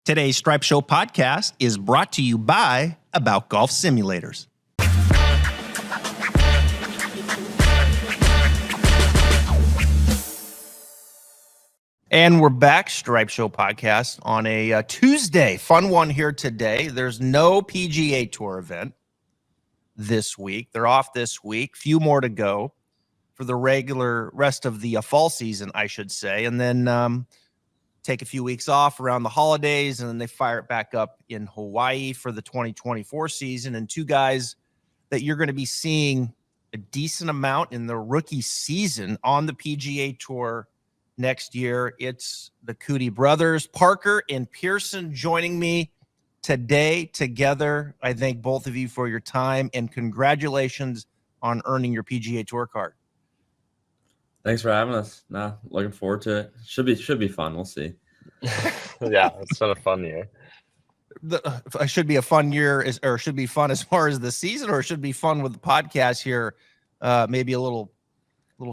Today's Stripe Show podcast is brought to you by About Golf Simulators. And we're back, Stripe Show podcast, on a Tuesday. Fun one here today. There's no PGA Tour event this week. They're off this week. Few more to go for the regular rest of the fall season, I should say. And then take a few weeks off around the holidays, and then they fire it back up in Hawaii for the 2024 season. And two guys that you're going to be seeing a decent amount in the rookie season on the PGA Tour next year. It's the Coody brothers, Parker and Pierceson, joining me today together. I thank both of you for your time, and congratulations on earning your PGA Tour card. Thanks for having us. No, looking forward to it. Should be fun. We'll see. Yeah, it's been a fun year. It should be a fun year, or should be fun as far as the season, or it should be fun with the podcast here. Maybe a little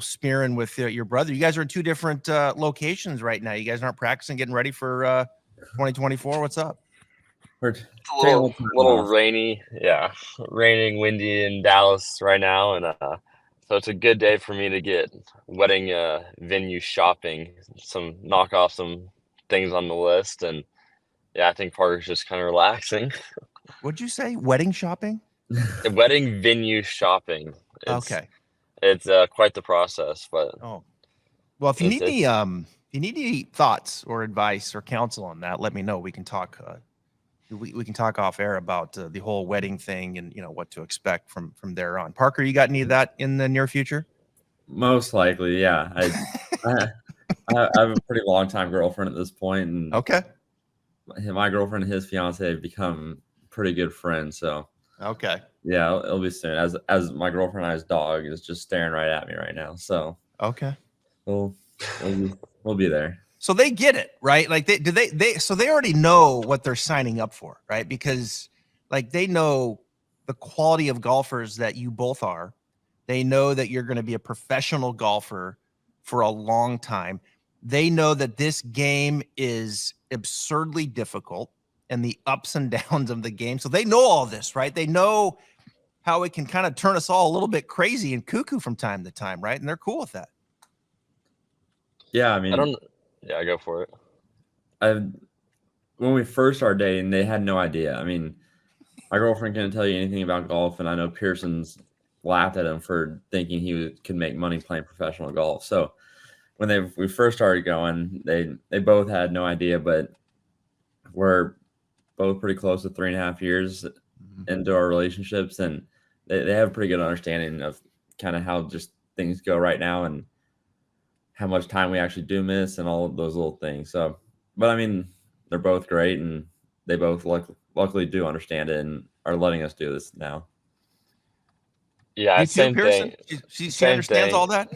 spearing with your brother. You guys are in two different locations right now. You guys aren't practicing, getting ready for 2024. What's up? It's a little rainy. Yeah, raining, windy in Dallas right now, and so it's a good day for me to get wedding venue shopping, knock off some things on the list. And yeah, I think Parker's just kind of relaxing. What'd you say? Wedding shopping? Wedding venue shopping. Okay. It's quite the process, but well, if you need any thoughts or advice or counsel on that, let me know. We can talk. We can talk off air about the whole wedding thing and what to expect from there on. Parker, you got any of that in the near future? Most likely, yeah. I have a pretty long time girlfriend at this point, and okay, my girlfriend and his fiance have become pretty good friends. So okay, yeah, it'll be soon. As my girlfriend and I's dog is just staring right at me right now. So okay, we'll be there. So they get it, right? Like so they already know what they're signing up for, right? Because like they know the quality of golfers that you both are. They know that you're going to be a professional golfer for a long time. They know that this game is absurdly difficult and the ups and downs of the game. So they know all this, right? They know how it can kind of turn us all a little bit crazy and cuckoo from time to time, right? And they're cool with that. Yeah, I mean, yeah, go for it. When we first started dating, they had no idea. I mean, my girlfriend couldn't tell you anything about golf, and I know Pierson's laughed at him for thinking he could make money playing professional golf. So when we first started going, they both had no idea, but we're both pretty close to 3.5 years into our relationships, and they have a pretty good understanding of kind of how just things go right now and how much time we actually do miss and all of those little things. So, but I mean, they're both great, and they both luckily do understand it and are letting us do this now. Yeah, same thing. She understands all that.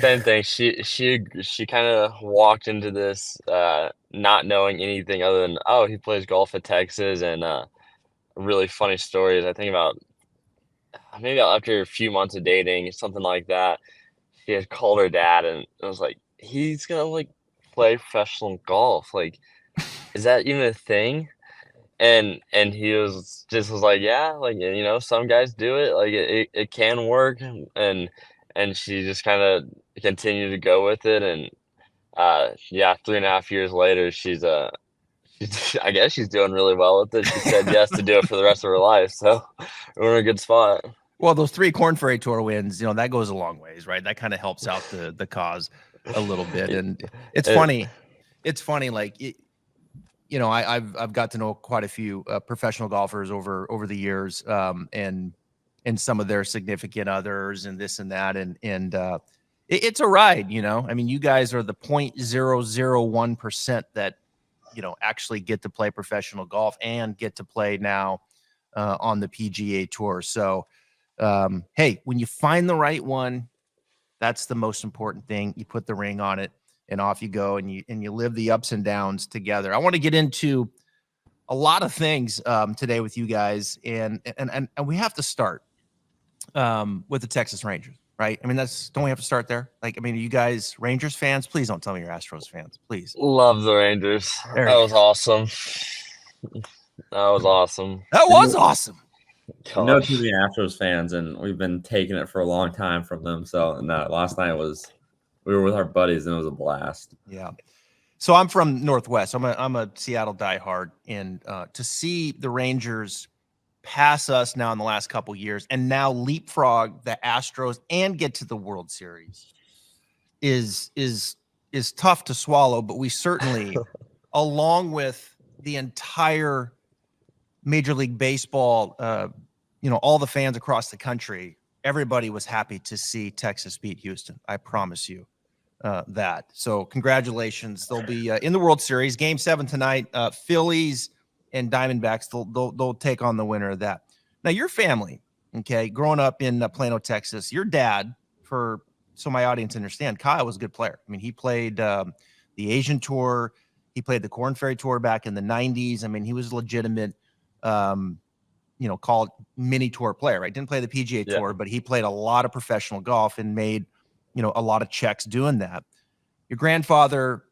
Same thing. She kind of walked into this not knowing anything other than he plays golf at Texas, and really funny stories. I think about maybe after a few months of dating, something like that. She had called her dad, and I was like, he's gonna play professional golf. Like, is that even a thing? And he was like, yeah, some guys do it. Like it can work. And she just kind of continued to go with it. And 3.5 years later, she's I guess she's doing really well with it. She said yes to do it for the rest of her life. So we're in a good spot. Well, those 3 Korn Ferry Tour wins, that goes a long ways, right? That kind of helps out the cause a little bit. And it's funny. It's funny. Like, I've got to know quite a few professional golfers over the years, and some of their significant others and this and that. And it's a ride, I mean, you guys are the 0.001% that, actually get to play professional golf and get to play now on the PGA Tour. So, hey, when you find the right one, that's the most important thing. You put the ring on it and off you go, and you live the ups and downs together. I want to get into a lot of things today with you guys, and we have to start with the Texas Rangers, right? I mean, don't we have to start there? Like, I mean, are you guys Rangers fans? Please don't tell me you're Astros fans, please. Love the Rangers. There That you was go. awesome. That was awesome. That was awesome. You know, Gosh. too many Astros fans, and we've been taking it for a long time from them. So, no, last night we were with our buddies, and it was a blast. Yeah. So I'm from Northwest. I'm a Seattle diehard, and to see the Rangers pass us now in the last couple years, and now leapfrog the Astros and get to the World Series is tough to swallow. But we certainly, along with the entire Major League Baseball, all the fans across the country, everybody was happy to see Texas beat Houston. I promise you that. So congratulations. They'll be in the World Series. Game 7 tonight. Phillies and Diamondbacks. They'll take on the winner of that. Now, your family, okay, growing up in Plano, Texas, your dad, so my audience understand, Kyle was a good player. I mean, he played the Asian Tour. He played the Korn Ferry Tour back in the 90s. I mean, he was legitimate. Called mini tour player, right? Didn't play the PGA Tour, but he played a lot of professional golf and made, a lot of checks doing that. Your grandfather,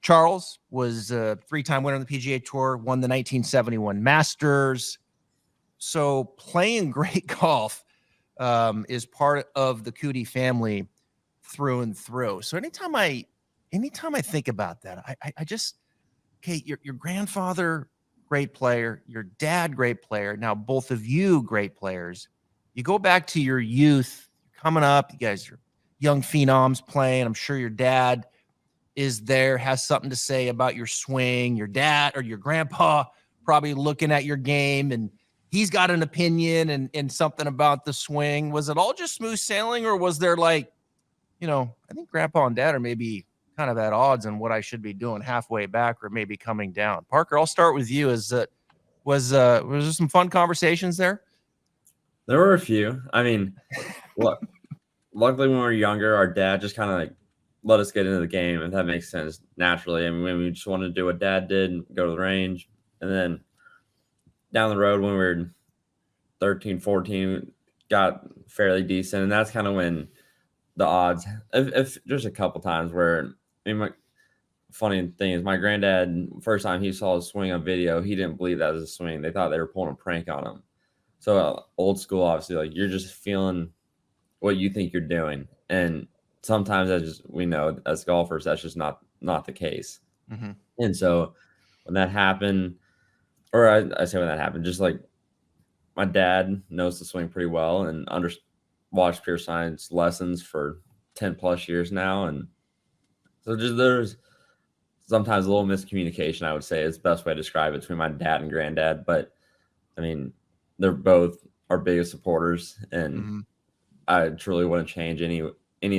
Charles, was a 3-time winner on the PGA Tour, won the 1971 Masters. So playing great golf is part of the Coody family through and through. So anytime I think about that, I just, okay, your grandfather, great player, your dad, great player. Now, both of you, great players. You go back to your youth, coming up, you guys are young phenoms playing. I'm sure your dad is there, has something to say about your swing. Your dad or your grandpa probably looking at your game, and he's got an opinion and something about the swing. Was it all just smooth sailing, or was there I think grandpa and dad are maybe kind of at odds on what I should be doing halfway back or maybe coming down? Parker, I'll start with you. Was there some fun conversations there? There were a few. I mean, luckily when we were younger, our dad just kind of let us get into the game, if that makes sense, naturally. I mean, we just wanted to do what dad did and go to the range. And then down the road when we were 13, 14, got fairly decent. And that's kind of when the odds, if there's a couple times where, my funny thing is my granddad, first time he saw his swing on video, he didn't believe that was a swing. They thought they were pulling a prank on him. So old school, obviously, you're just feeling what you think you're doing. And sometimes we know as golfers, that's just not the case. Mm-hmm. And so when that happened, or I say when that happened, just my dad knows the swing pretty well and watched Pierceson's lessons for 10 plus years now. And so there's sometimes a little miscommunication, I would say, is the best way to describe it, between my dad and granddad. But I mean, they're both our biggest supporters, and I truly wouldn't change any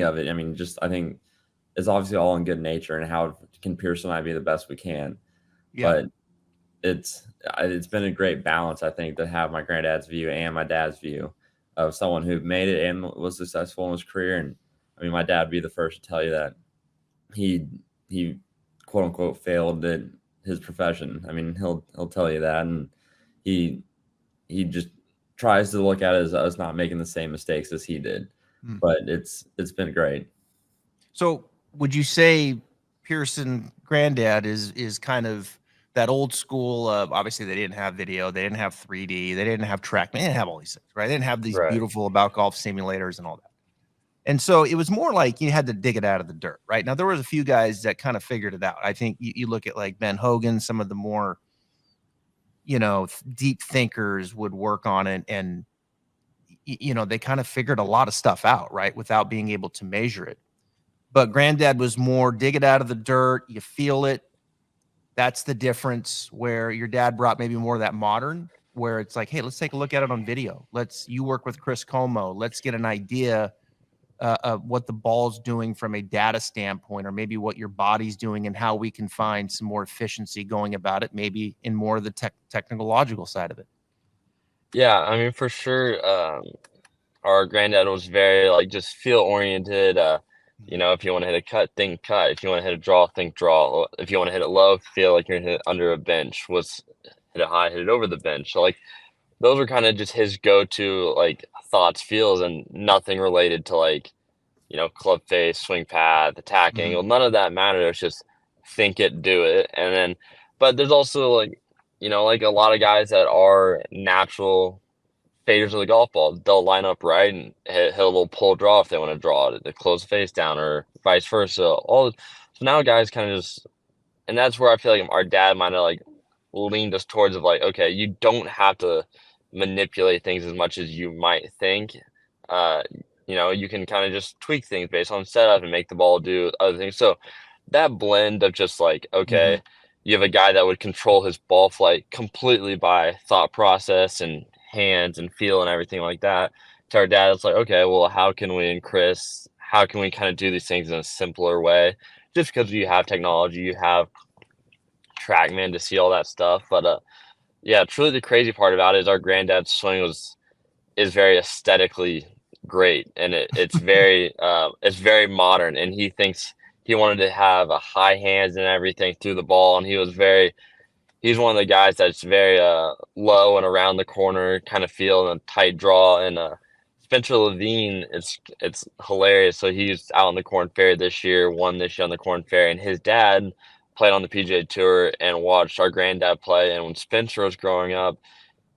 of it. I mean, I think it's obviously all in good nature, and how can Pierceson and I be the best we can. Yeah. But it's been a great balance, I think, to have my granddad's view and my dad's view of someone who made it and was successful in his career. And I mean, my dad would be the first to tell you that he quote unquote failed at his profession. I mean, he'll tell you that, and he just tries to look at it as us not making the same mistakes as he did. But it's been great. So would you say Pierceson granddad is kind of that old school of, obviously they didn't have video, they didn't have 3D, they didn't have track, they didn't have all these things, right? They didn't have these beautiful About Golf simulators and all that. And so it was more like you had to dig it out of the dirt, right? Now, there was a few guys that kind of figured it out. I think you look at like Ben Hogan, some of the more, deep thinkers would work on it, and, they kind of figured a lot of stuff out, right, without being able to measure it. But granddad was more dig it out of the dirt, you feel it. That's the difference, where your dad brought maybe more of that modern, where it's like, hey, let's take a look at it on video. You work with Chris Como. Let's get an idea of what the ball's doing from a data standpoint, or maybe what your body's doing, and how we can find some more efficiency going about it, maybe in more of the technological side of it. Yeah, I mean, for sure, our granddad was very just feel oriented. If you want to hit a cut, think cut. If you want to hit a draw, think draw. If you want to hit it low, feel like you're going to hit it under a bench. Hit it high, hit it over the bench. So those are kind of just his go-to thoughts, feels, and nothing related to like, club face, swing path, attack Mhm. angle. None of that mattered. It's just think it, do it. And then, but there's also like, like a lot of guys that are natural faders of the golf ball. They'll line up right and hit a little pull draw if they want to draw it, to close the face down, or vice versa. So now guys kind of just, and that's where I feel like our dad might have like leaned us towards of like, okay, you don't have to manipulate things as much as you might think. Uh, you can kind of just tweak things based on setup and make the ball do other things. So that blend of just like, okay, you have a guy that would control his ball flight completely by thought process and hands and feel and everything like that. To our dad, it's like, okay, well, how can we increase? How can we kind of do these things in a simpler way? Just because you have technology, you have TrackMan to see all that stuff. But yeah, truly the crazy part about it is our granddad's swing is very aesthetically great, and it's very modern, and he thinks he wanted to have a high hands and everything through the ball, and he's one of the guys that's very low and around the corner kind of feel and a tight draw. And Spencer Levine, it's hilarious. So he's out on the Corn Ferry won this year on the Corn Ferry, and his dad played on the PGA Tour and watched our granddad play. And when Spencer was growing up,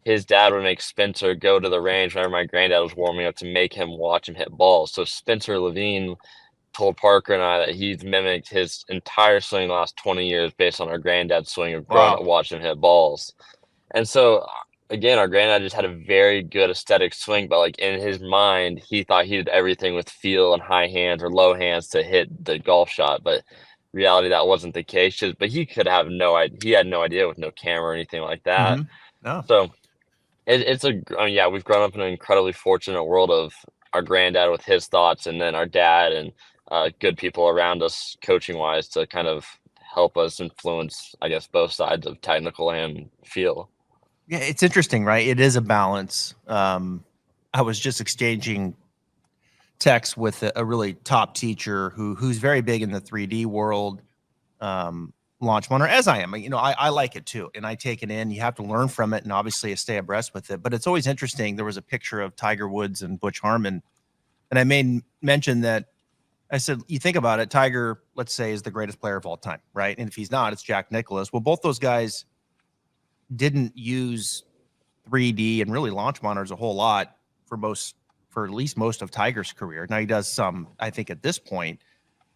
his dad would make Spencer go to the range whenever my granddad was warming up to make him watch him hit balls. So Spencer Levine told Parker and I that he's mimicked his entire swing the last 20 years based on our granddad's swing of growing up watching him hit balls. And so, again, our granddad just had a very good aesthetic swing, but like in his mind, he thought he did everything with feel and high hands or low hands to hit the golf shot. But reality, that wasn't the case. But he could have no idea. He had no idea with no camera or anything like that. No. So yeah, we've grown up in an incredibly fortunate world of our granddad with his thoughts, and then our dad and good people around us coaching wise to kind of help us influence, I guess, both sides of technical and feel. Yeah, it's interesting, right? It is a balance. I was just exchanging texts with a really top teacher who's very big in the 3D world, launch monitor, as I am. I like it too, and I take it in. You have to learn from it, and obviously stay abreast with it. But it's always interesting. There was a picture of Tiger Woods and Butch Harmon, and I made mention that I said, you think about it, Tiger, let's say, is the greatest player of all time, right? And if he's not, it's Jack Nicklaus. Well, both those guys didn't use 3D and really launch monitors a whole lot for at least most of Tiger's career. Now he does some, I think, at this point.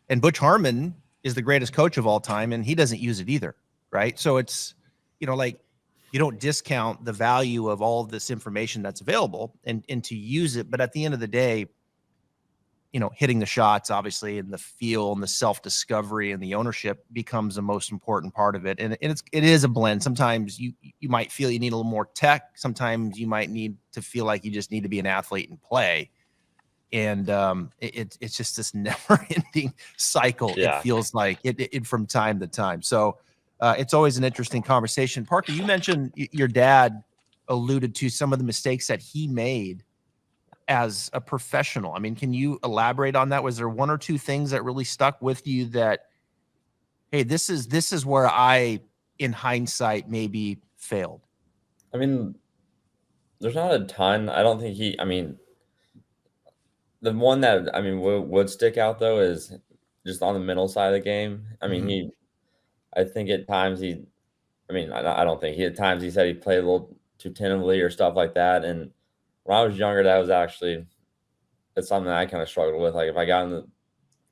And Butch Harmon is the greatest coach of all time, and he doesn't use it either, right? So it's, like, you don't discount the value of all of this information that's available and to use it. But at the end of the day, hitting the shots, obviously, and the feel and the self-discovery and the ownership becomes the most important part of it. And it is a blend. Sometimes you might feel you need a little more tech. Sometimes you might need to feel like you just need to be an athlete and play. And it's just this never-ending cycle. Yeah. It feels like it from time to time. So it's always an interesting conversation. Parker, you mentioned your dad alluded to some of the mistakes that he made as a professional. I mean, can you elaborate on that? Was there one or two things that really stuck with you that, hey, this is where I, in hindsight, maybe failed? I mean, there's not a ton. I don't think the one that would stick out though is just on the middle side of the game. I mean, I think at times I don't think at times he said he played a little too tentatively or stuff like that. And when I was younger, it's something that I kind of struggled with. Like if I got in the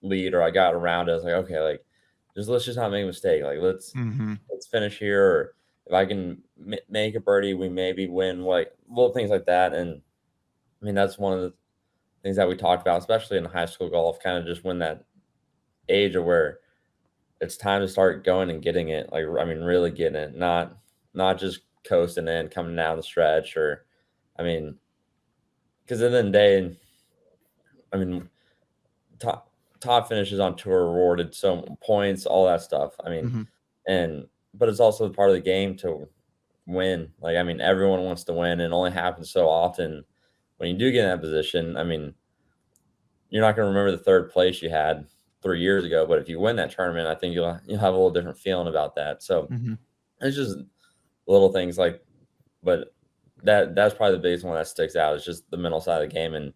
lead or I got around it, I was like, okay, like let's just not make a mistake. Like let's finish here. Or if I can make a birdie, we maybe win. Like little things like that. And I mean, that's one of the things that we talked about, especially in high school golf, kind of just when that age of where it's time to start going and getting it. Like, I mean, really getting it, not just coasting in, coming down the stretch because at the end of the day, I mean, top finishes on tour rewarded so points, all that stuff. I mean, but it's also part of the game to win. Like, I mean, everyone wants to win, and it only happens so often. When you do get in that position, I mean, you're not going to remember the third place you had 3 years ago, but if you win that tournament, I think you'll have a little different feeling about that. So it's just little things but that's probably the biggest one that sticks out. Is just the mental side of the game and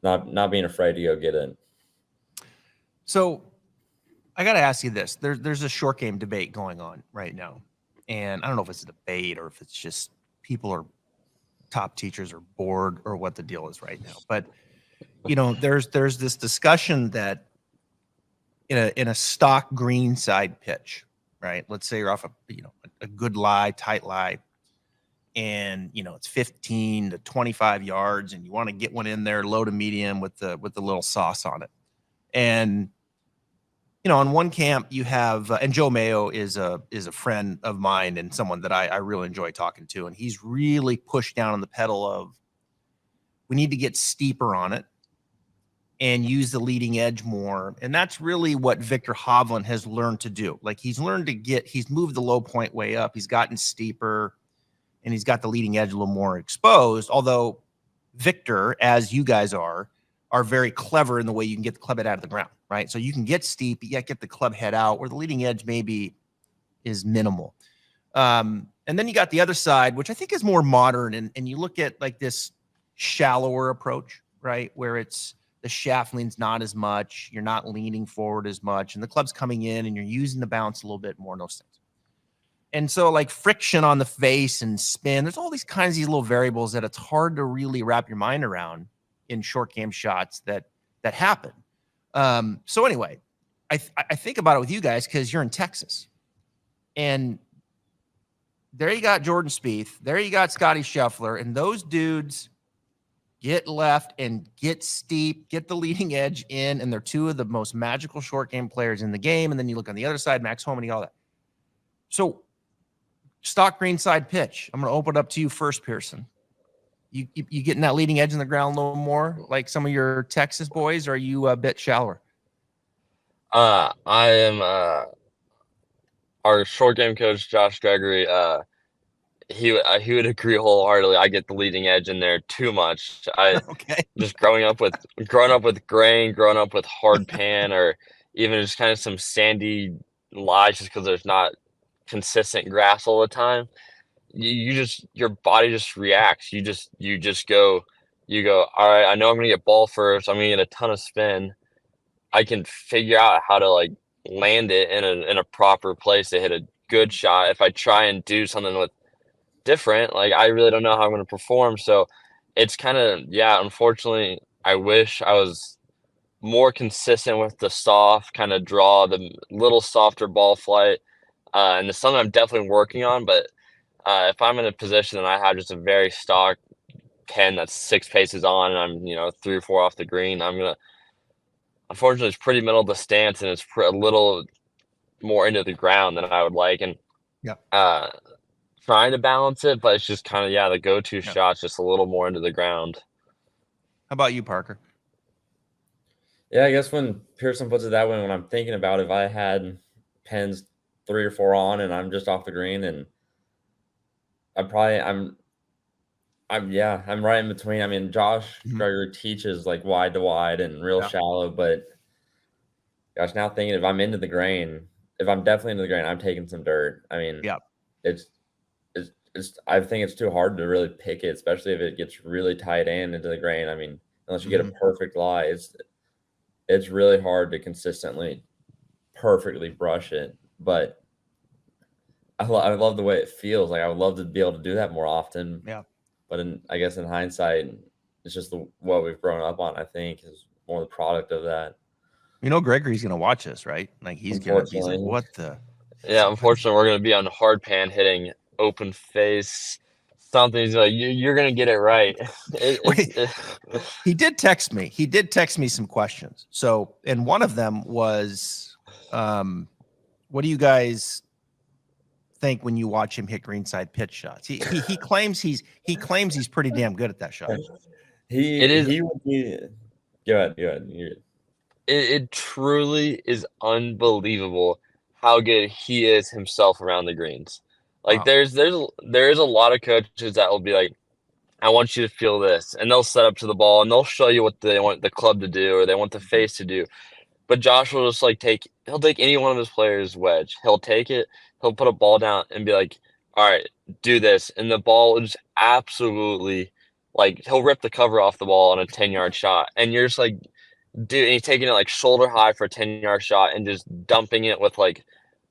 not being afraid to go get it. So I got to ask you this. There's a short game debate going on right now. And I don't know if it's a debate or if it's just people are top teachers are bored or what the deal is right now. But, there's this discussion that in a stock green side pitch, right? Let's say you're off a good lie, tight lie, and it's 15 to 25 yards, and you want to get one in there low to medium with the little sauce on it. And on one camp you have, and Joe Mayo is a friend of mine and someone that I really enjoy talking to, and he's really pushed down on the pedal of we need to get steeper on it and use the leading edge more. And that's really what Victor Hovland has learned to do. Like he's moved the low point way up. He's gotten steeper and he's got the leading edge a little more exposed. Although Victor, as you guys are very clever in the way you can get the club head out of the ground, right? So you can get steep, yet get the club head out where the leading edge maybe is minimal. And then you got the other side, which I think is more modern. And you look at like this shallower approach, right? Where the shaft leans not as much, you're not leaning forward as much, and the club's coming in and you're using the bounce a little bit more, those things. And so like friction on the face and spin, there's all these little variables that it's hard to really wrap your mind around in short game shots that happen. So anyway, I think about it with you guys because you're in Texas. And there you got Jordan Spieth, there you got Scotty Scheffler, and those dudes get left and get steep, get the leading edge in, and they're two of the most magical short game players in the game. And then you look on the other side, Max Homa, all that. So stock green side pitch. I'm going to open it up to you first, Pierceson. You getting that leading edge in the ground a little more like some of your Texas boys, or are you a bit shallower? I am our short game coach, Josh Gregory. He would agree wholeheartedly. I get the leading edge in there too much. Okay. Just growing up with grain, growing up with hard pan, or even just kind of some sandy lies, just because there's not consistent grass all the time. Your body just reacts. You just go, all right, I know I'm gonna get ball first. I'm gonna get a ton of spin. I can figure out how to like land it in a proper place to hit a good shot. If I try and do something with different, like I really don't know how I'm gonna perform. So it's kind of, unfortunately, I wish I was more consistent with the soft kind of draw, the little softer ball flight. And it's something I'm definitely working on, but if I'm in a position and I have just a very stock 10 that's 6 paces on and I'm 3 or 4 off the green, unfortunately it's pretty middle of the stance and it's a little more into the ground than I would like, and trying to balance it, but it's just kind of the go-to shot's just a little more into the ground. How about you, Parker? Yeah, I guess when Pierceson puts it that way, when I'm thinking about if I had pins 3 or 4 on and I'm just off the green, and I'm right in between. I mean, Josh Gregory teaches like wide to wide and real shallow, but gosh, now thinking if I'm into the grain, if I'm definitely into the grain, I'm taking some dirt. I mean, it's I think it's too hard to really pick it, especially if it gets really tight and into the grain. I mean, unless you get a perfect lie, it's really hard to consistently perfectly brush it. But I love the way it feels. Like I would love to be able to do that more often. Yeah. But I guess in hindsight, it's just what we've grown up on, I think, is more the product of that. Gregory's going to watch this, right? Like he's like, what the? Yeah, unfortunately, we're going to be on hard pan hitting open face. Something's like, you're going to get it right. He did text me. He did text me some questions. So, and one of them was, what do you guys think when you watch him hit greenside pitch shots? He claims he's pretty damn good at that shot. He would be. Go ahead. It truly is unbelievable how good he is himself around the greens. Like there is a lot of coaches that will be like, I want you to feel this, and they'll set up to the ball and they'll show you what they want the club to do or they want the face to do. But Josh will just he'll take any one of his players' wedge. He'll take it, he'll put a ball down and be like, all right, do this, and the ball is absolutely like he'll rip the cover off the ball on a 10-yard shot, and you're just like, dude, and he's taking it like shoulder high for a 10-yard shot and just dumping it with like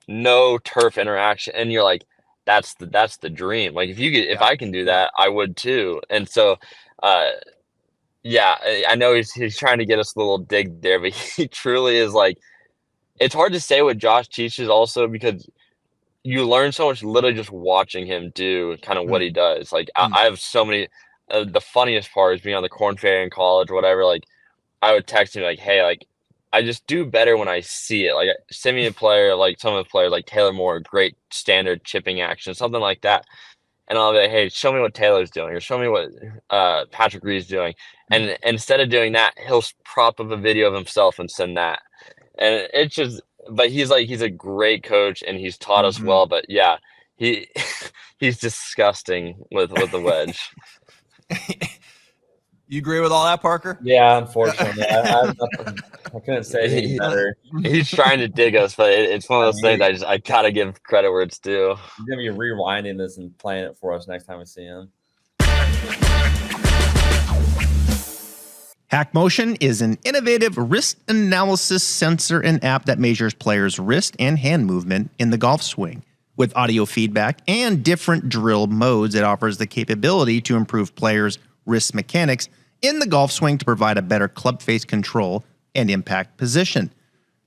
no turf interaction, and you're like, that's the dream. Like if I can do that, I would too. And so, yeah, I know he's trying to get us a little dig there, but he truly is like. It's hard to say what Josh teaches also because you learn so much literally just watching him do kind of what he does. Like I have so many. The funniest part is being on the Corn Ferry in college, or whatever. Like I would text him like, "Hey, like I just do better when I see it. Like send me a player, like some of the players, like Taylor Moore, great standard chipping action, something like that." And I'll be like, "Hey, show me what Taylor's doing, or show me what Patrick Reed's doing." And instead of doing that, he'll prop up a video of himself and send that. And it's just, but he's a great coach and he's taught us well. But yeah, he he's disgusting with the wedge. You agree with all that, Parker? Yeah, unfortunately, I couldn't say any better. He's trying to dig us, but it's one of those things I gotta give credit where it's due. He's gonna be rewinding this and playing it for us next time we see him. HackMotion is an innovative wrist analysis sensor and app that measures players' wrist and hand movement in the golf swing. With audio feedback and different drill modes, it offers the capability to improve players' wrist mechanics in the golf swing to provide a better club face control and impact position.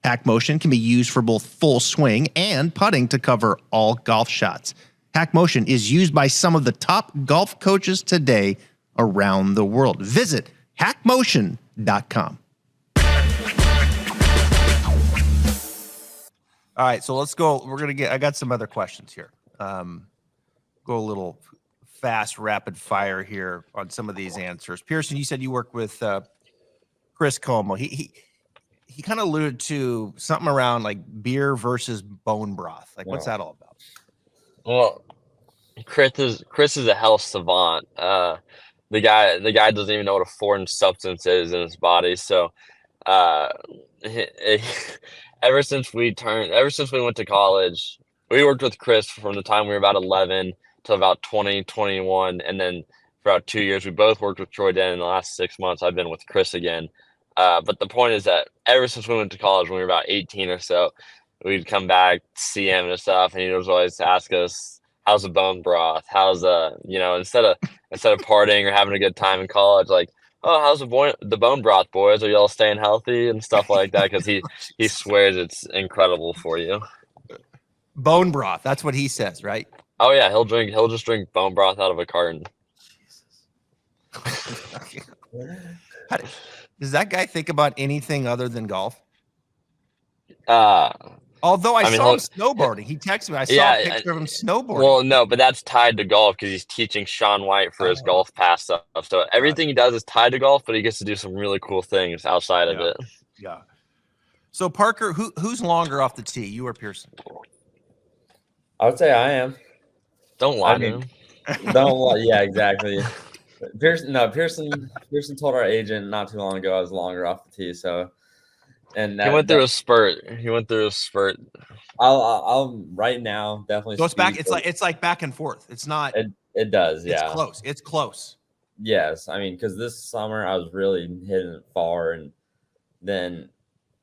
HackMotion can be used for both full swing and putting to cover all golf shots. HackMotion is used by some of the top golf coaches today around the world. Visit hackmotion.com. All right, so let's go. I got some other questions here. Go a little fast, rapid fire here on some of these answers. Pierceson, you said you work with Chris Como. He kind of alluded to something around like beer versus bone broth. Like, what's that all about? Well, Chris is a health savant. The guy doesn't even know what a foreign substance is in his body. So, ever since we went to college, we worked with Chris from the time we were about 11 till about 2021, and then for about 2 years, we both worked with Troy Den. In the last 6 months, I've been with Chris again. But the point is that ever since we went to college, when we were about 18 or so, we'd come back, see him and stuff, and he was always ask us, "How's the bone broth? How's instead of partying or having a good time in college, like, oh, how's the bone broth, boys? Are y'all staying healthy?" and stuff like that, because he swears it's incredible for you. Bone broth. That's what he says, right? Oh yeah, he'll just drink bone broth out of a carton. Does that guy think about anything other than golf? Although I saw him snowboarding. He texted me. I saw a picture of him snowboarding. Well, no, but that's tied to golf because he's teaching Sean White for his golf pass stuff. So everything he does is tied to golf, but he gets to do some really cool things outside of it. Yeah. So Parker, who's longer off the tee, you or Pierceson? I would say I am. Don't lie to him. Don't lie. Yeah, exactly. Pierceson told our agent not too long ago I was longer off the tee. So, and he went through a spurt. I'll right now definitely. So it's back. It's like back and forth. It's not. It does. Yeah. It's close. Yes, I mean, because this summer I was really hitting it far, and then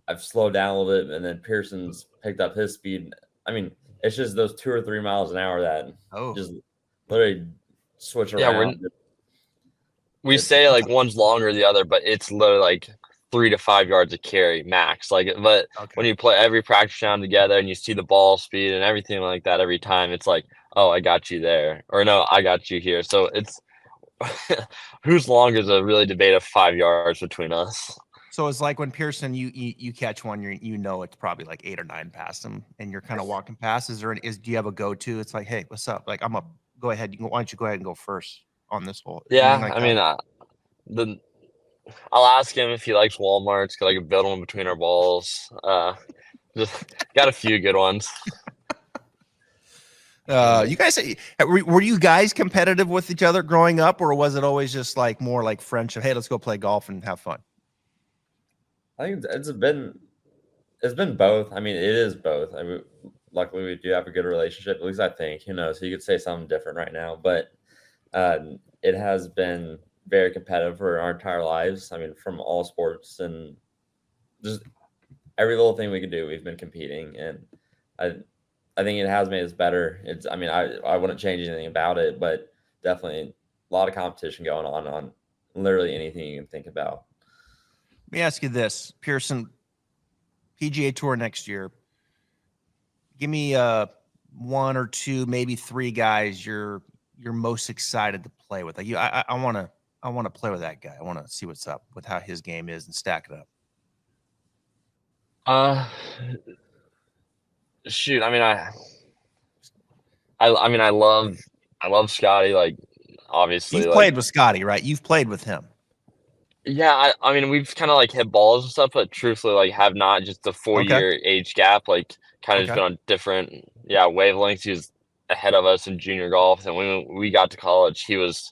I've slowed down a little bit, and then Pierceson's picked up his speed. I mean, it's just those 2 or 3 miles an hour that just literally switch around. Yeah, we say like one's longer than the other, but it's literally like 3 to 5 yards of carry max. But when you play every practice round together and you see the ball speed and everything like that every time, it's like, oh, I got you there, or no, I got you here. So it's who's longer is a really debate of 5 yards between us. So it's like when Pierceson, you catch one, it's probably like 8 or 9 past him, and you're kind of walking past. Do you have a go-to? It's like, hey, what's up? Like, go ahead. Why don't you go ahead and go first on this hole? Yeah, I'll ask him if he likes Walmarts because I can build one between our balls. Just got a few good ones. You guys, were you guys competitive with each other growing up, or was it always just like more like friendship? Hey, let's go play golf and have fun. I think it's been both. I mean, it is both. I mean, luckily we do have a good relationship. At least I think. Who knows? He could say something different right now, but it has been very competitive for our entire lives. I mean, from all sports and just every little thing we could do, we've been competing, and I think it has made us better. I mean, I wouldn't change anything about it, but definitely a lot of competition going on literally anything you can think about. Let me ask you this, Pierceson, PGA Tour next year. Give me one or two, maybe three guys you're most excited to play with. Like I want to play with that guy. I want to see what's up with how his game is and stack it up. Shoot, I mean, I love Scotty. Like, obviously, You've like, played with Scotty, right? You've played with him. yeah. I mean, we've kind of like hit balls and stuff, but truthfully, like, have not just the 4-year age gap. Like, kind of just been on different, wavelengths. He was ahead of us in junior golf, and when we got to college, he was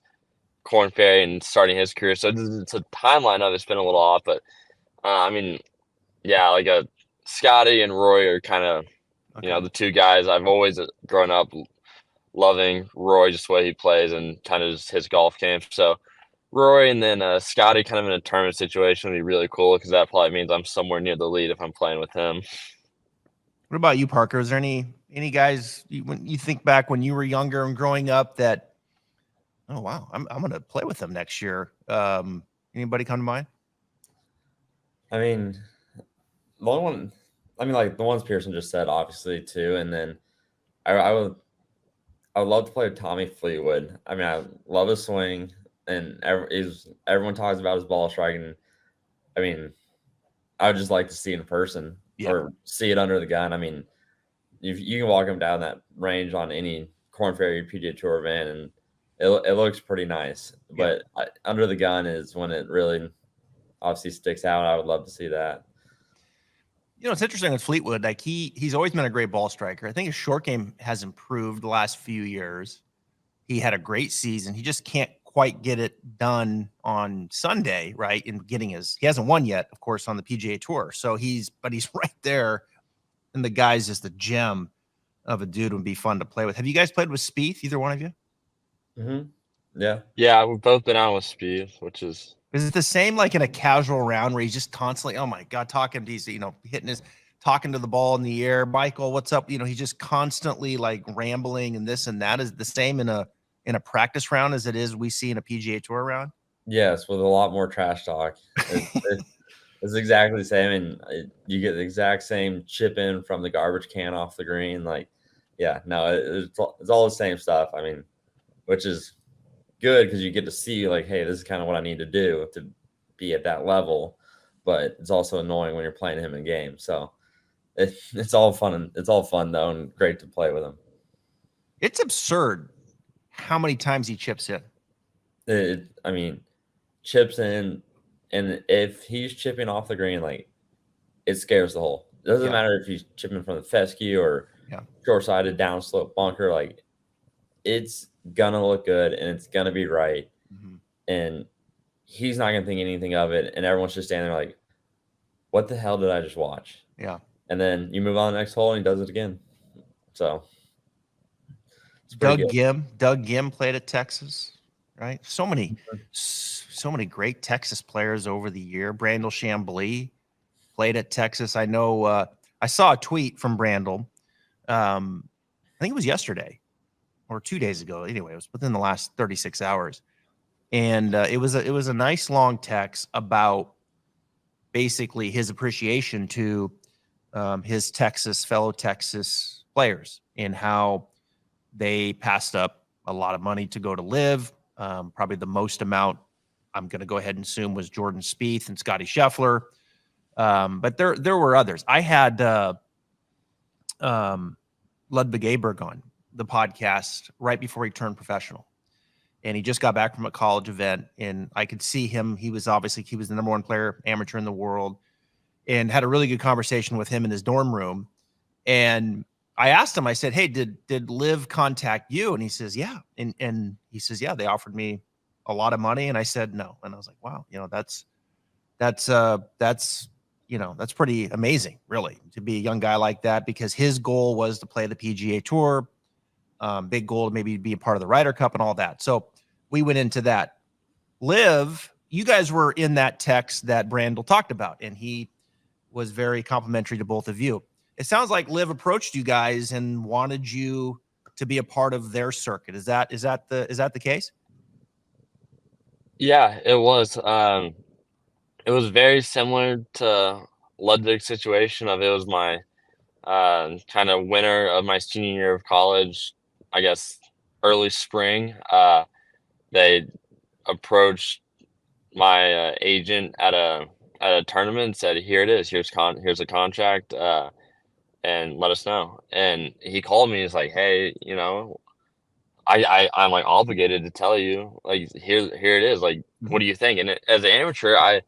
Corn Ferry and starting his career. So it's a timeline of it's been a little off, but I mean, yeah, like Scotty and Roy are kind of the two guys I've always grown up loving. Roy, just the way he plays and kind of just his golf game. So Roy and then Scotty, kind of in a tournament situation, would be really cool because that probably means I'm somewhere near the lead if I'm playing with him. What about you, Parker? Is there any guys when you think back when you were younger and growing up that, oh wow, I'm going to play with them next year? Anybody come to mind? I mean, the only one, like the ones Pierceson just said, obviously too, and then I would love to play with Tommy Fleetwood. I mean, I love his swing, and everyone talks about his ball striking. I mean, I would just like to see it in person or see it under the gun. I mean, you can walk him down that range on any Corn Ferry PGA Tour event, and it looks pretty nice. But under the gun is when it really obviously sticks out. I would love to see that. It's interesting with Fleetwood. Like he's always been a great ball striker. I think his short game has improved the last few years. He had a great season. He just can't quite get it done on Sunday, right? In getting he hasn't won yet, of course, on the PGA Tour. So he's right there, and the guy's just a gem of a dude. Would be fun to play with. Have you guys played with Spieth? Either one of you? Yeah. Yeah, we've both been out with Spieth, which is. Is it the same like in a casual round where he's just constantly, oh my God, talking to the ball in the air? Michael, what's up? He's just constantly like rambling and this and that. Is the same in a practice round as it is we see in a PGA Tour round? Yes, with a lot more trash talk. It's exactly the same, and you get the exact same chip in from the garbage can off the green. Like, it's all the same stuff. I mean, which is good because you get to see like, hey, this is kind of what I need to do to be at that level. But it's also annoying when you're playing him in game. So it's all fun though, and great to play with him. It's absurd how many times he chips in. I mean, chips in, and if he's chipping off the green, like it scares the hole. It doesn't matter if he's chipping from the fescue or short-sided downslope bunker. Like it's gonna look good and it's gonna be right, and he's not gonna think anything of it, and everyone's just standing there like, what the hell did I just watch? Yeah. And then you move on to the next hole and he does it again. So Doug Gim played at Texas, right? So many great Texas players over the year. Brandel Chambly played at Texas. I know I saw a tweet from Brandel. I think it was yesterday or 2 days ago. Anyway, it was within the last 36 hours. And it was a nice long text about basically his appreciation to his fellow Texas players and how they passed up a lot of money to go to LIV. Probably the most amount, I'm going to go ahead and assume, was Jordan Spieth and Scotty Scheffler. But there were others. I had Ludwig Aberg on the podcast right before he turned professional. And he just got back from a college event, and I could see him. He was the number one player, amateur in the world, and had a really good conversation with him in his dorm room. And I asked him, I said, hey, did LIV contact you? And he says, yeah. And he says, yeah, they offered me a lot of money. And I said, no. And I was like, wow, that's that's pretty amazing, really, to be a young guy like that, because his goal was to play the PGA Tour. Big goal to maybe be a part of the Ryder Cup and all that. So we went into that. LIV, you guys were in that text that Brandel talked about, and he was very complimentary to both of you. It sounds like LIV approached you guys and wanted you to be a part of their circuit. Is that the case? Yeah, it was. It was very similar to Ludwig's situation. It was my kind of winter of my senior year of college, I guess early spring. They approached my agent at a tournament and said, "Here it is. Here's a contract, and let us know." And he called me. He's like, "Hey, I'm like obligated to tell you, like, here it is. Like, what do you think?" And as an amateur, I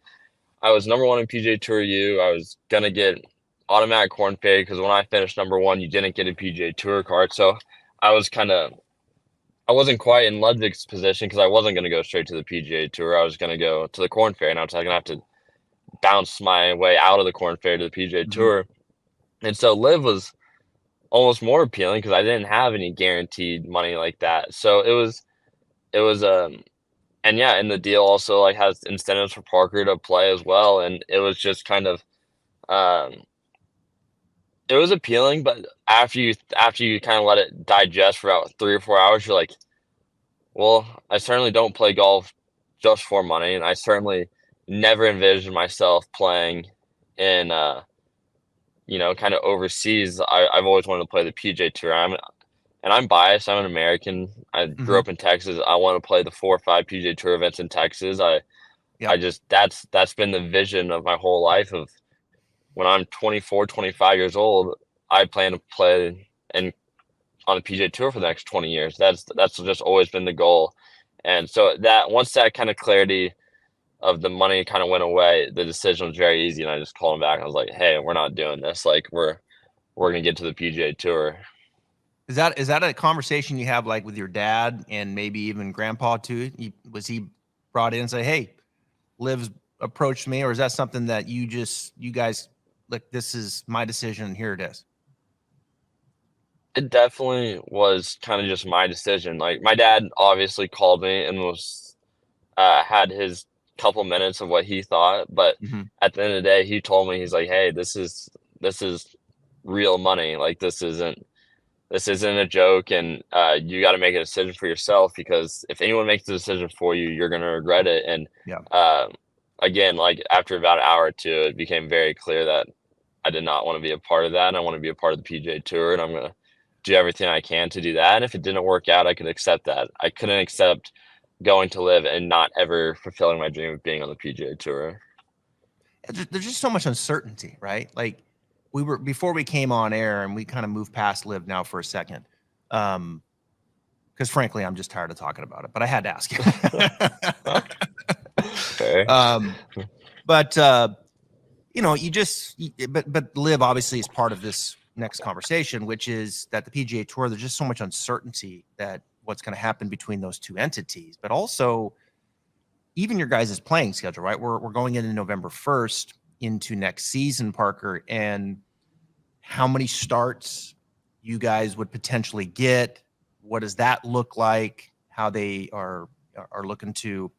was number one in PGA Tour U. I was gonna get automatic Corn Ferry because when I finished number one, you didn't get a PGA Tour card. So I wasn't quite in Ludwig's position because I wasn't gonna go straight to the PGA Tour. I was gonna go to the Corn Ferry, and I was gonna have to bounce my way out of the Corn Ferry to the PGA Tour. And so LIV was almost more appealing because I didn't have any guaranteed money like that. So it was and yeah, and the deal also like has incentives for Parker to play as well. And it was just kind of it was appealing, but after you kind of let it digest for about 3 or 4 hours, you're like, well, I certainly don't play golf just for money, and I certainly never envisioned myself playing in kind of overseas. I've always wanted to play the PGA Tour. I'm biased. I'm an American. I grew up in Texas. I want to play the 4 or 5 PGA Tour events in Texas. I just that's been the vision of my whole life. Of when I'm 24, 25 years old, I plan to play on the PGA Tour for the next 20 years. That's just always been the goal. And so that once that kind of clarity of the money kind of went away, the decision was very easy. And I just called him back. I was like, "Hey, we're not doing this. Like we're gonna get to the PGA Tour." Is that a conversation you have like with your dad and maybe even grandpa too? Was he brought in and say, "Hey, LIV's approached me," or is that something that you guys like, this is my decision, here it is? It definitely was kind of just my decision. Like my dad obviously called me and was had his couple minutes of what he thought, but at the end of the day, he told me, he's like, "Hey, this is real money. Like this isn't a joke, and you got to make a decision for yourself, because if anyone makes the decision for you, you're gonna regret it." And again, like after about an hour or two, it became very clear that I did not want to be a part of that, and I want to be a part of the PGA Tour, and I'm gonna do everything I can to do that. And if it didn't work out, I could accept that. I couldn't accept going to LIV and not ever fulfilling my dream of being on the PGA Tour. There's just so much uncertainty, right? Like before we came on air, and we kind of moved past LIV now for a second. Because frankly, I'm just tired of talking about it, but I had to ask you. Okay. But but LIV obviously is part of this next conversation, which is that the PGA Tour, there's just so much uncertainty that what's going to happen between those two entities, but also even your guys' playing schedule, right? We're going into November 1st into next season, Parker, and how many starts you guys would potentially get. What does that look like? How they are looking to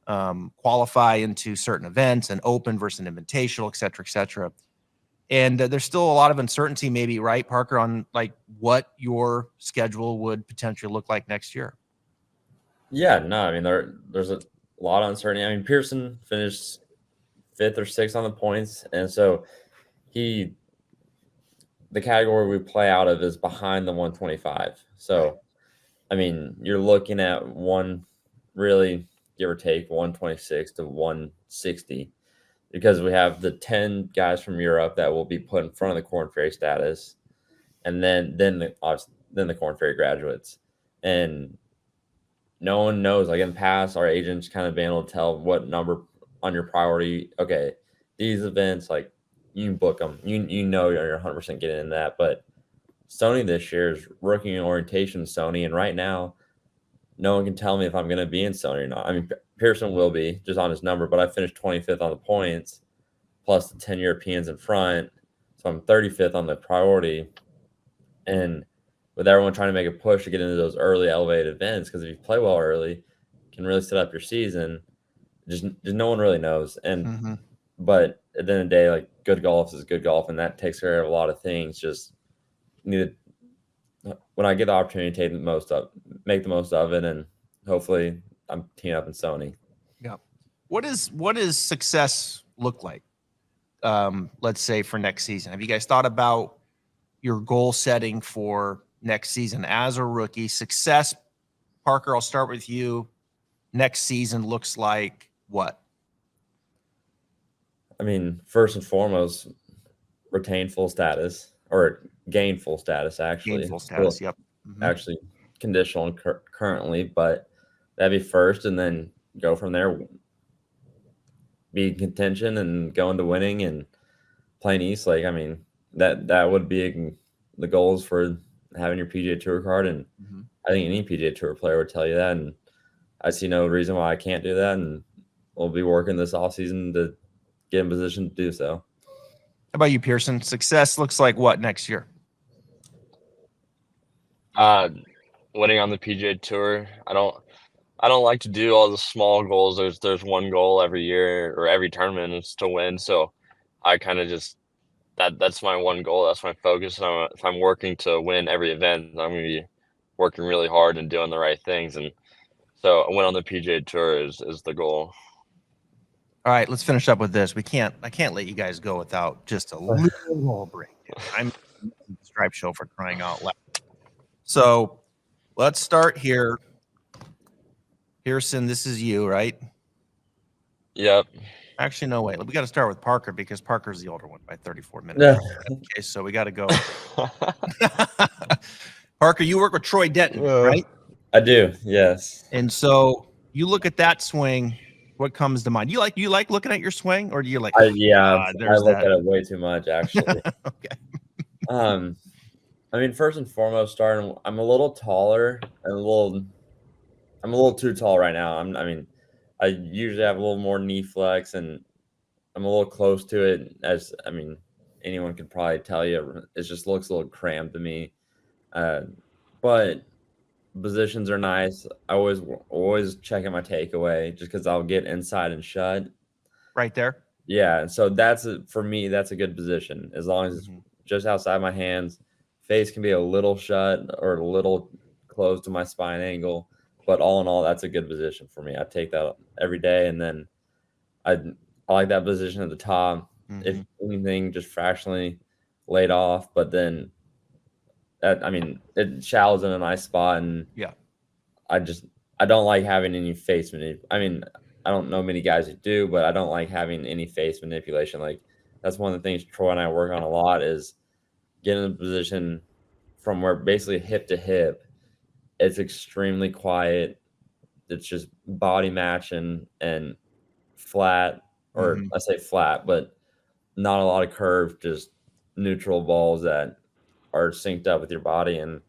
qualify into certain events, and open versus an invitational, et cetera, et cetera. And there's still a lot of uncertainty, maybe, right, Parker, on like what your schedule would potentially look like next year. Yeah, no, I mean, there's a lot of uncertainty. I mean, Pierceson finished 5th or 6th on the points, and so the category we play out of is behind the 125. So, I mean, you're looking at really, give or take, 126 to 160, because we have the 10 guys from Europe that will be put in front of the Corn Ferry status, and then the Corn Ferry graduates. And no one knows. Like in the past, our agents kind of been able to tell what number on your priority. Okay, these events, like, you can book them. You know you're 100% getting in that. But Sony this year is rookie orientation Sony, and right now, no one can tell me if I'm going to be in Sony or not. I mean, Pierceson will be just on his number, but I finished 25th on the points. plus the 10 Europeans in front. So I'm 35th on the priority. And with everyone trying to make a push to get into those early elevated events, because if you play well early, you can really set up your season. Just no one really knows. And but at the end of the day, like, good golf is good golf, and that takes care of a lot of things. Just need to, when I get the opportunity to make the most of it, and hopefully I'm teeing up in Sony. Yeah. What does success look like? Let's say for next season. Have you guys thought about your goal setting for next season as a rookie? Success, Parker, I'll start with you. Next season looks like what? I mean, first and foremost, retain full status, or gain full status, actually. Gain full status, Still yep. Actually conditional currently, but that'd be first, and then go from there. Be in contention and go into winning and playing East Lake. I mean, that would be the goals for having your PGA Tour card, and I think any PGA Tour player would tell you that, and I see no reason why I can't do that, and we'll be working this offseason to get in position to do so. How about you, Pierceson? Success looks like what next year? Winning on the PGA Tour. I don't like to do all the small goals. There's one goal every year or every tournament is to win. So I kind of just that's my one goal. That's my focus. And if I'm working to win every event, I'm going to be working really hard and doing the right things. And so a win on the PGA Tour is the goal. All right, let's finish up with this. I can't let you guys go without just a little break. I'm Stripe Show for crying out loud. So let's start here. Pierceson, this is you, right? Yep. Actually, no, wait. We got to start with Parker because Parker's the older one by 34 minutes. Okay, so we got to go. Parker, you work with Troy Denton, right? I do, yes. And so you look at that swing. What comes to mind? You like looking at your swing, or do you like? I look at it way too much, actually. Okay. I mean, first and foremost, I'm a little taller and I'm a little too tall right now. I usually have a little more knee flex, and I'm a little close to it. Anyone could probably tell you, it just looks a little cramped to me. But positions are nice. I always check at my takeaway just because I'll get inside and shut. Right there. Yeah, and so for me, that's a good position as long as it's just outside my hands. Face can be a little shut or a little close to my spine angle, but all in all, that's a good position for me. I take that every day, and then I like that position at the top. If anything, just fractionally laid off, but then it shallows in a nice spot, and I don't like having any face manipulation. I don't know many guys who do, but I don't like having any face manipulation. Like, that's one of the things Troy and I work on a lot, is getting in a position from where basically hip to hip, it's extremely quiet. It's just body matching and flat, or I say flat, but not a lot of curve, just neutral balls that are synced up with your body, and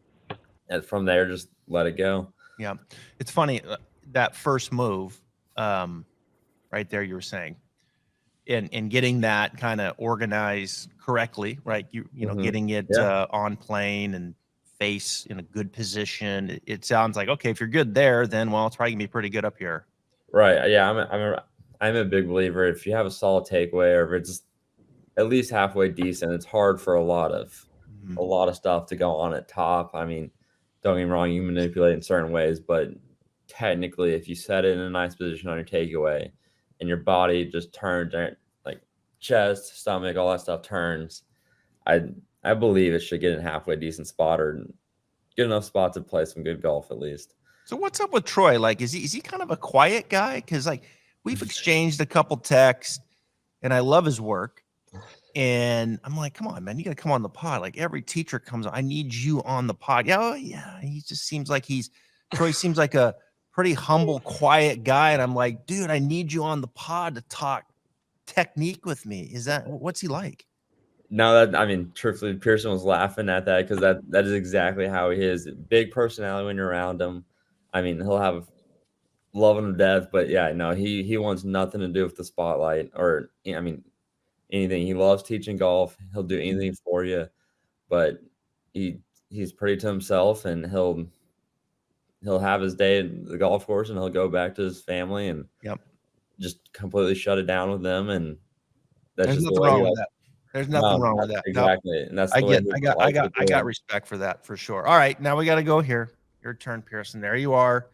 from there, just let it go. Yeah. It's funny, that first move, right there, you were saying, in getting that kind of organized correctly, right? You know, getting it on plane and face in a good position. It sounds like, okay, if you're good there, then it's probably gonna be pretty good up here. Right. Yeah. I'm a big believer. If you have a solid takeaway, or if it's at least halfway decent, it's hard for a lot of stuff to go on at top. I mean, don't get me wrong, you manipulate in certain ways, but technically, if you set it in a nice position on your takeaway and your body just turns, like chest, stomach, all that stuff turns, I believe it should get in a halfway decent spot, or good enough spot to play some good golf at least. So what's up with Troy? Like, is he kind of a quiet guy? Because like we've exchanged a couple texts, and I love his work. And I'm like, come on, man, you got to come on the pod. Like, every teacher comes on, I need you on the pod. Yeah. He just seems like Troy seems like a pretty humble, quiet guy. And I'm like, dude, I need you on the pod to talk technique with me. What's he like? No, truthfully, Pierceson was laughing at that, because that is exactly how he is. Big personality when you're around him. He'll have love him to death, but yeah, no, he wants nothing to do with the spotlight, or anything. He loves teaching golf. He'll do anything for you, but he's pretty to himself, and he'll have his day at the golf course, and he'll go back to his family and just completely shut it down with them. And that's There's just the nothing way wrong he with likes. that. There's nothing wrong with that. Exactly. And that's I the way I got respect for that for sure. All right, now we got to go here. Your turn, Pierceson. There you are.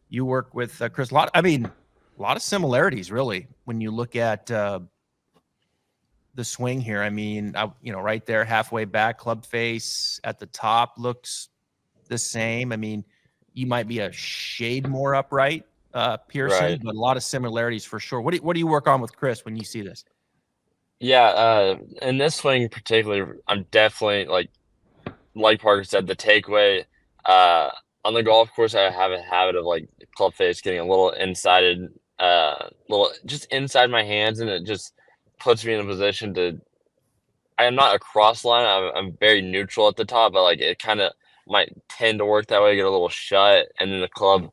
You work with Chris. A lot of similarities, really, when you look at the swing here. I mean, right there, halfway back, club face at the top looks the same. I mean, you might be a shade more upright, Pierceson, but a lot of similarities for sure. What do you work on with Chris when you see this? Yeah, in this swing in particular, I'm definitely like Parker said, the takeaway. On the golf course, I have a habit of club face getting a little little just inside my hands, and it just puts me in a position to. I am not a cross line. I'm very neutral at the top, but it kind of might tend to work that way. Get a little shut, and then the club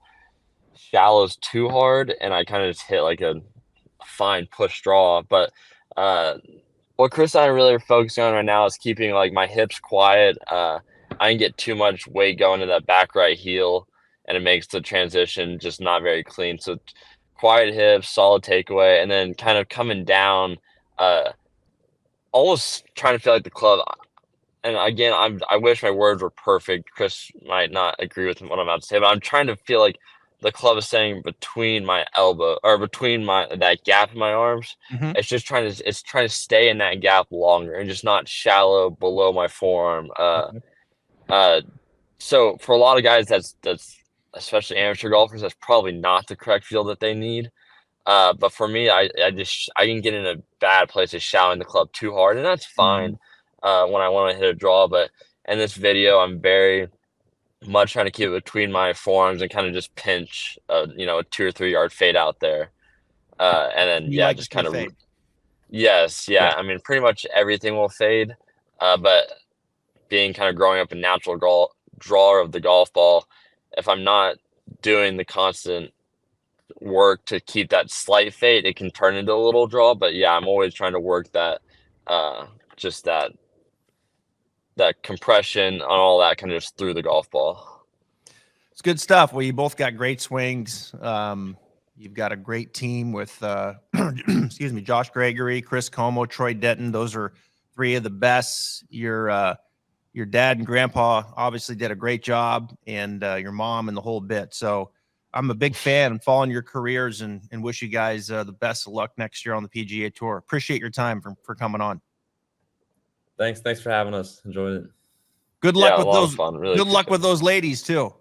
shallows too hard, and I kind of just hit a fine push draw. But what Chris and I really are focusing on right now is keeping my hips quiet. I didn't get too much weight going to that back right heel, and it makes the transition just not very clean. So quiet hips, solid takeaway, and then kind of coming down, almost trying to feel like the club. And again, I wish my words were perfect. Chris might not agree with what I'm about to say, but I'm trying to feel like the club is staying between my elbow or between that gap in my arms. Mm-hmm. It's trying to stay in that gap longer and just not shallow below my forearm. So for a lot of guys, that's especially amateur golfers, that's probably not the correct feel that they need. But for me, I can get in a bad place of shallowing the club too hard, and that's fine when I want to hit a draw. But in this video, I'm very much trying to keep it between my forearms and kind of just pinch, a 2 or 3 yard fade out there, and then just kind of fade. Yes, yeah. I mean, pretty much everything will fade, but being kind of growing up a natural drawer of the golf ball, if I'm not doing the constant work to keep that slight fade, it can turn into a little draw. But yeah, I'm always trying to work that, just that compression on all that kind of just through the golf ball. It's good stuff. Well, you both got great swings. You've got a great team with, excuse me, Josh Gregory, Chris Como, Troy Denton. Those are 3 of the best. Your dad and grandpa obviously did a great job, and your mom and the whole bit. So I'm a big fan and following your careers, and wish you guys the best of luck next year on the PGA Tour. Appreciate your time for coming on. Thanks for having us. Enjoyed it. Good luck Yeah, with a lot of those. fun. Really Good luck appreciate with those ladies too.